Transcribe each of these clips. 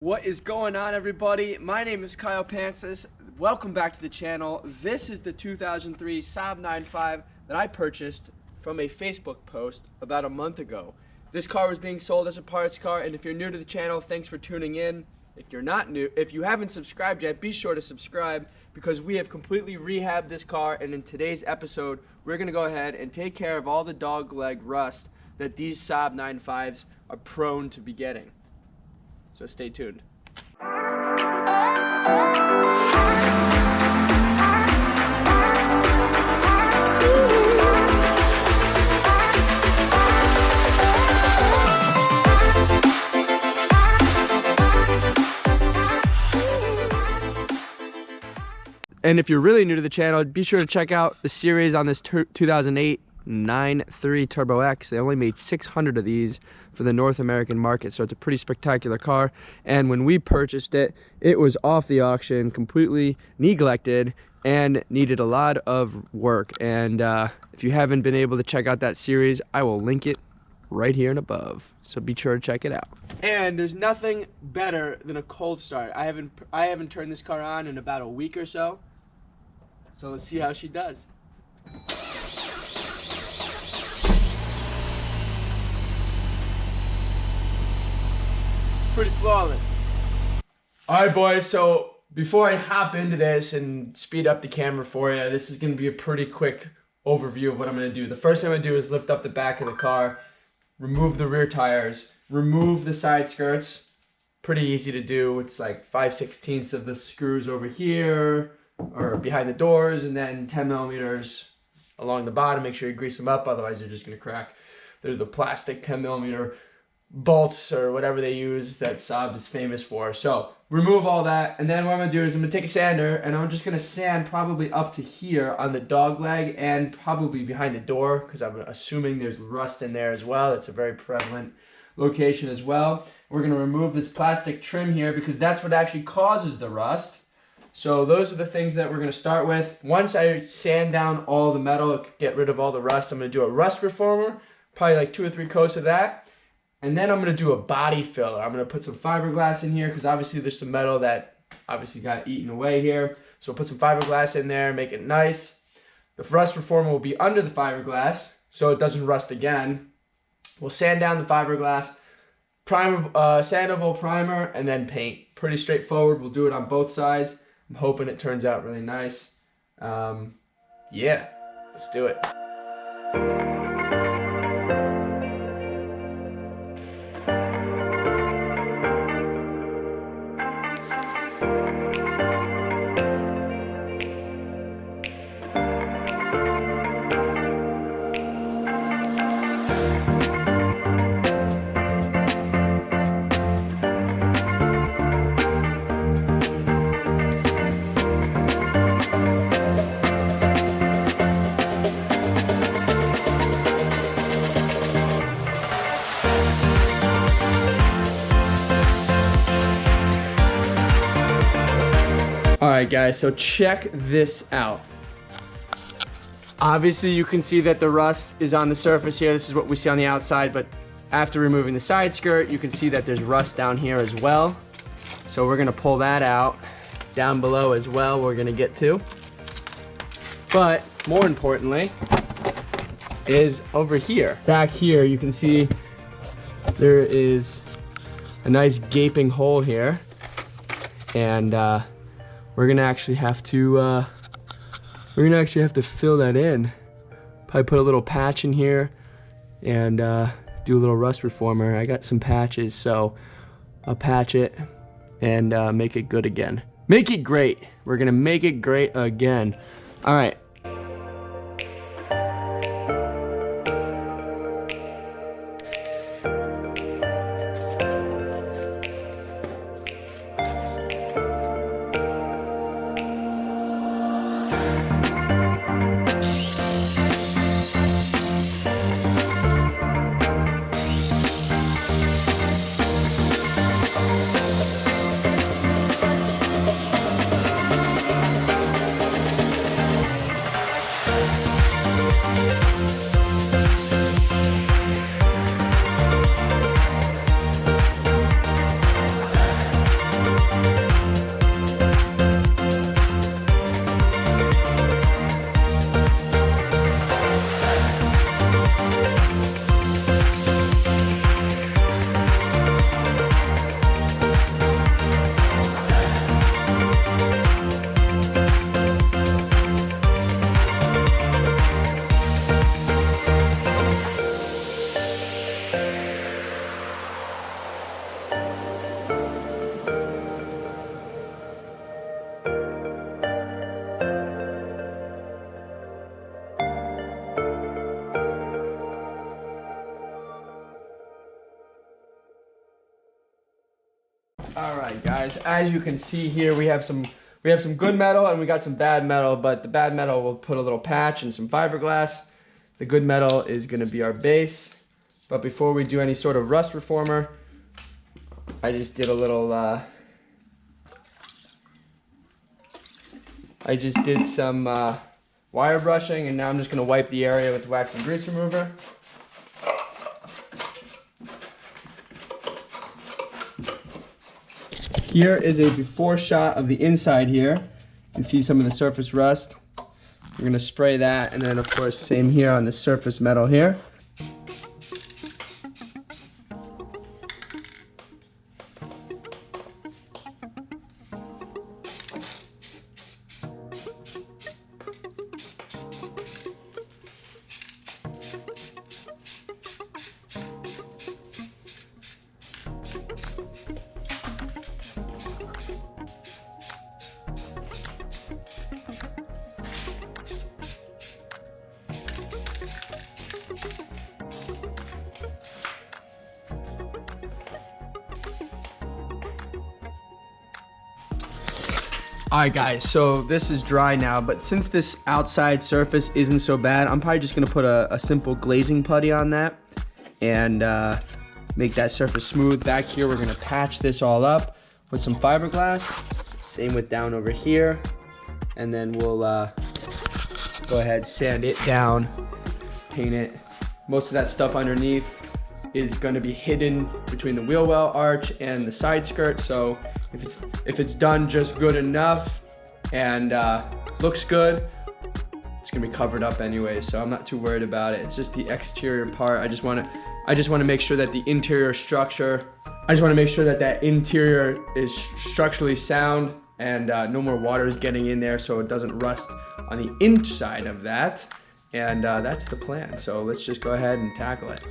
What is going on, everybody? My name is Kyle Pancis. Welcome back to the channel. This is the 2003 Saab 9.5 that I purchased from a Facebook post about a month ago. This car was being sold as a parts car, and if you're new to the channel, thanks for tuning in. If you're not new, if you haven't subscribed yet, be sure to subscribe because we have completely rehabbed this car, and in today's episode, we're going to go ahead and take care of all the dog leg rust that these Saab 9.5s are prone to be getting. So stay tuned. And if you're really new to the channel, be sure to check out the series on this 2008 9.3 turboX. They only made 600 of these for the North American market, so it's a pretty spectacular car. And when we purchased it, it was off the auction, completely neglected, and needed a lot of work. And if you haven't been able to check out that series, I will link it right here and above, so be sure to check it out. And there's nothing better than a cold start. I haven't turned this car on in about a week or so, so let's see how she does. Pretty flawless. Alright boys, so before I hop into this and speed up the camera for you, this is going to be a pretty quick overview of what I'm going to do. The first thing I'm going to do is lift up the back of the car, remove the rear tires, remove the side skirts. Pretty easy to do. It's like 5/16 of the screws over here or behind the doors, and then 10 millimeters along the bottom. Make sure you grease them up, otherwise they're just going to crack. They're the plastic 10 millimeter bolts or whatever they use that Saab is famous for. So remove all that, and then what I'm gonna do is I'm gonna take a sander and I'm just gonna sand probably up to here on the dog leg and probably behind the door, because I'm assuming there's rust in there as well. It's a very prevalent location as well. We're gonna remove this plastic trim here because that's what actually causes the rust. So those are the things that we're gonna start with. Once I sand down all the metal, get rid of all the rust, I'm gonna do a rust reformer, probably like 2 or 3 coats of that. And then I'm going to do a body filler. I'm going to put some fiberglass in here because obviously there's some metal that obviously got eaten away here. So put some fiberglass in there, make it nice. The rust reformer will be under the fiberglass so it doesn't rust again. We'll sand down the fiberglass, primer, sandable primer, and then paint. Pretty straightforward. We'll do it on both sides. I'm hoping it turns out really nice. Yeah, let's do it. Alright guys, so check this out. Obviously you can see that the rust is on the surface here. This is what we see on the outside, but after removing the side skirt, you can see that there's rust down here as well. So we're gonna pull that out. Down below as well, we're gonna get to. But more importantly, is over here. Back here, you can see there is a nice gaping hole here. And we're gonna actually have to fill that in. Probably put a little patch in here and do a little rust reformer. I got some patches, so I'll patch it and make it good again. Make it great. We're gonna make it great again. All right. All right, guys. As you can see here, we have some good metal and we got some bad metal. But the bad metal, we'll put a little patch and some fiberglass. The good metal is going to be our base. But before we do any sort of rust reformer, I just did a little. I just did some wire brushing, and now I'm just going to wipe the area with wax and grease remover. Here is a before shot of the inside here. You can see some of the surface rust. We're going to spray that, and then of course same here on the surface metal here. Alright guys, so this is dry now, but since this outside surface isn't so bad, I'm probably just going to put a simple glazing putty on that and make that surface smooth. Back here we're going to patch this all up with some fiberglass, same with down over here, and then we'll go ahead, sand it down, paint it. Most of that stuff underneath is going to be hidden between the wheel well arch and the side skirt, so if it's done just good enough and looks good, it's gonna be covered up anyway, so I'm not too worried about it. It's just the exterior part. I just want to make sure that the interior structure, that interior is structurally sound and no more water is getting in there, so it doesn't rust on the inside of that. And that's the plan. So let's just go ahead and tackle it.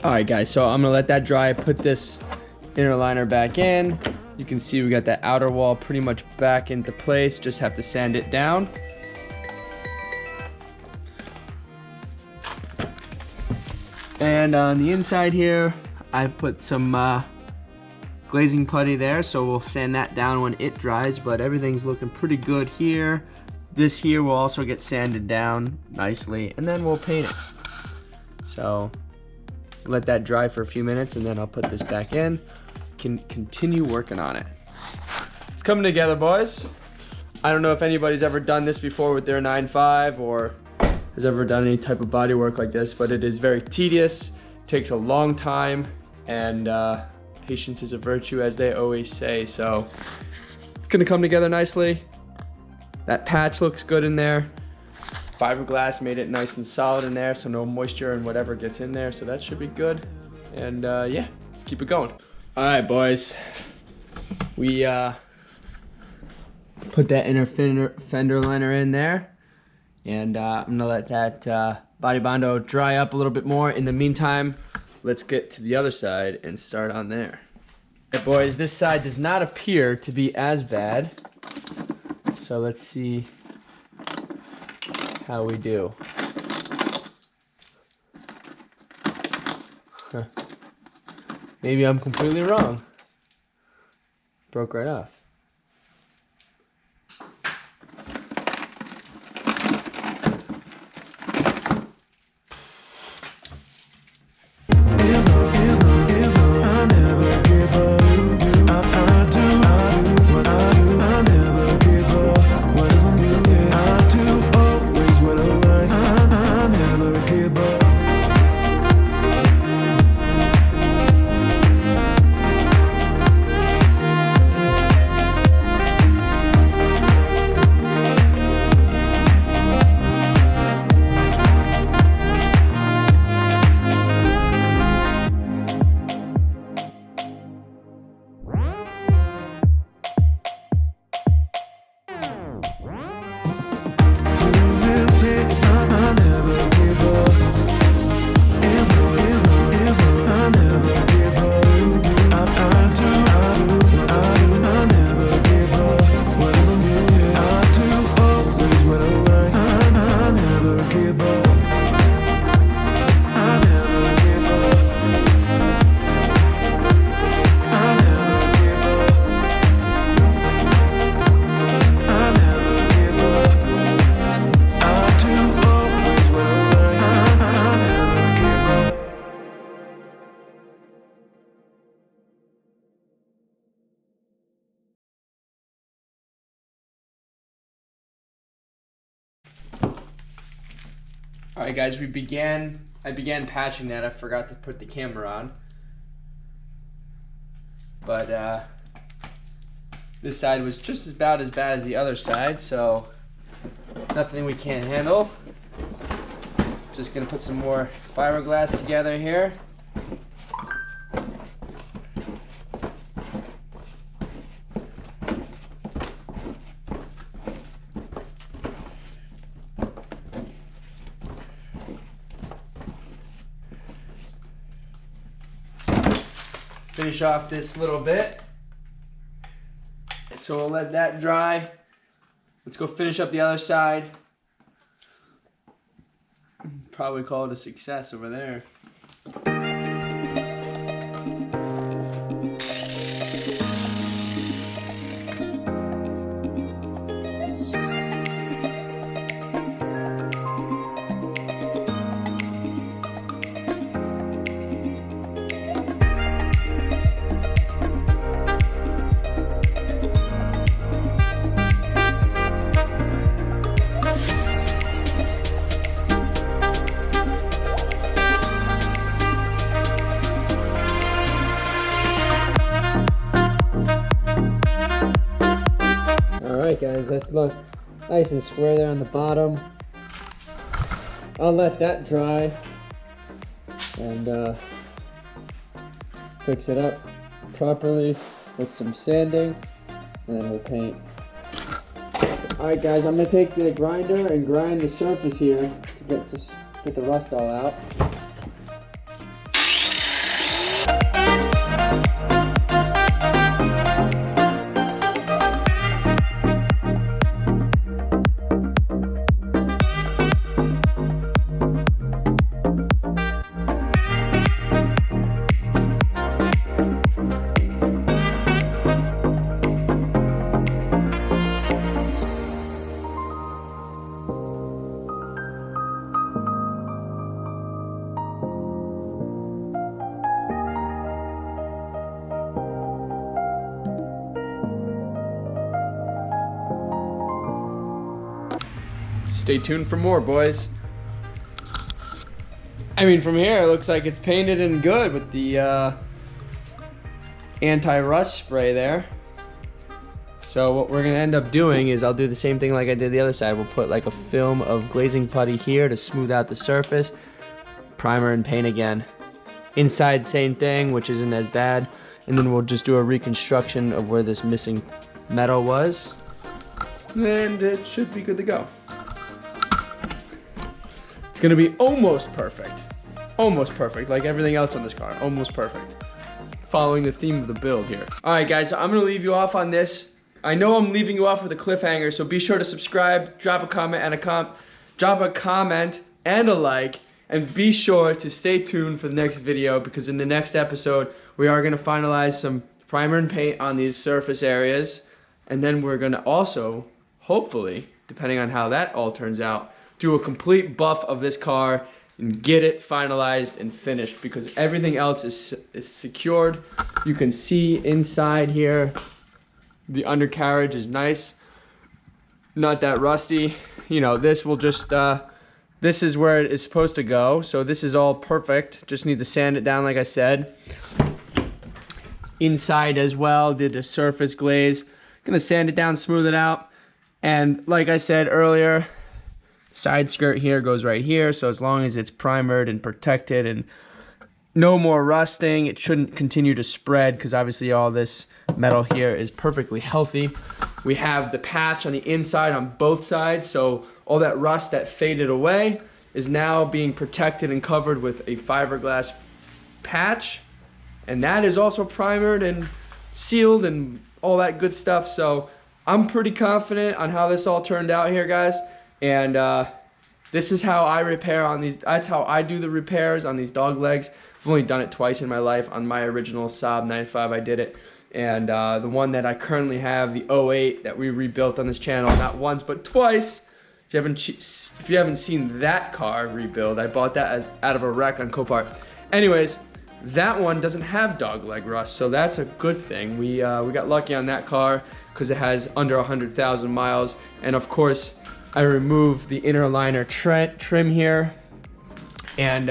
All right, guys, so I'm gonna let that dry. Put this inner liner back in. You can see we got that outer wall pretty much back into place. Just have to sand it down. And on the inside here, I put some glazing putty there, so we'll sand that down when it dries, but everything's looking pretty good here. This here will also get sanded down nicely, and then we'll paint it. So let that dry for a few minutes, and then I'll put this back in. Can continue working on it. It's coming together, boys. I don't know if anybody's ever done this before with their 9.5 or has ever done any type of body work like this, but it is very tedious, takes a long time, and patience is a virtue, as they always say. So it's gonna come together nicely. That patch looks good in there. Fiberglass made it nice and solid in there, so no moisture and whatever gets in there, so that should be good. And yeah, let's keep it going. All right, boys, we put that inner fender liner in there, and I'm gonna let that body bondo dry up a little bit more. In the meantime, let's get to the other side and start on there. All right, boys, this side does not appear to be as bad, so let's see how we do. Huh. Maybe I'm completely wrong. Broke right off. All right, guys, I began patching that. I forgot to put the camera on. But this side was just about as bad as the other side, so nothing we can't handle. Just gonna put some more fiberglass together here. Finish off this little bit. So we'll let that dry. Let's go finish up the other side. Probably call it a success over there. Alright guys, let's look nice and square there on the bottom. I'll let that dry and fix it up properly with some sanding, and then we'll paint. Alright guys, I'm going to take the grinder and grind the surface here to get the rust all out. stay tuned for more, boys. I mean, from here, it looks like it's painted and good with the anti-rust spray there. So what we're gonna end up doing is I'll do the same thing like I did the other side. We'll put like a film of glazing putty here to smooth out the surface. Primer and paint again. Inside, same thing, which isn't as bad. And then we'll just do a reconstruction of where this missing metal was. And it should be good to go. It's gonna be almost perfect. Almost perfect, like everything else on this car, almost perfect. Following the theme of the build here. All right, guys, so I'm gonna leave you off on this. I know I'm leaving you off with a cliffhanger, so be sure to subscribe, drop a comment and a like, and be sure to stay tuned for the next video, because in the next episode, we are gonna finalize some primer and paint on these surface areas, and then we're gonna also, hopefully, depending on how that all turns out, do a complete buff of this car and get it finalized and finished, because everything else is secured. You can see inside here, the undercarriage is nice, not that rusty. You know, this will just, this is where it is supposed to go. So this is all perfect. Just need to sand it down like I said. Inside as well, did a surface glaze. Gonna sand it down, smooth it out. And like I said earlier, side skirt here goes right here. So as long as it's primered and protected and no more rusting, it shouldn't continue to spread, because obviously all this metal here is perfectly healthy. We have the patch on the inside on both sides, so all that rust that faded away is now being protected and covered with a fiberglass patch, and that is also primered and sealed and all that good stuff. So I'm pretty confident on how this all turned out here, guys, and this is how I repair on these. That's how I do the repairs on these dog legs. I've only done it twice in my life. On my original Saab 95 I did it, and the one that I currently have, the 08 that we rebuilt on this channel, not once but twice. If you haven't seen that car rebuild, I bought that out of a wreck on Copart. Anyways, that one doesn't have dog leg rust, so that's a good thing. We got lucky on that car because it has under 100,000 miles, and of course I removed the inner liner trim here, and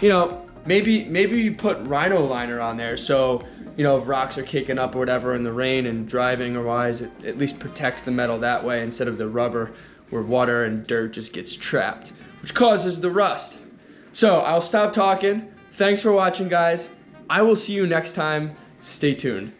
you know, maybe you put Rhino liner on there, so you know, if rocks are kicking up or whatever in the rain and driving or wise, it at least protects the metal that way instead of the rubber where water and dirt just gets trapped, which causes the rust. So I'll stop talking. Thanks for watching, guys. I will see you next time. Stay tuned.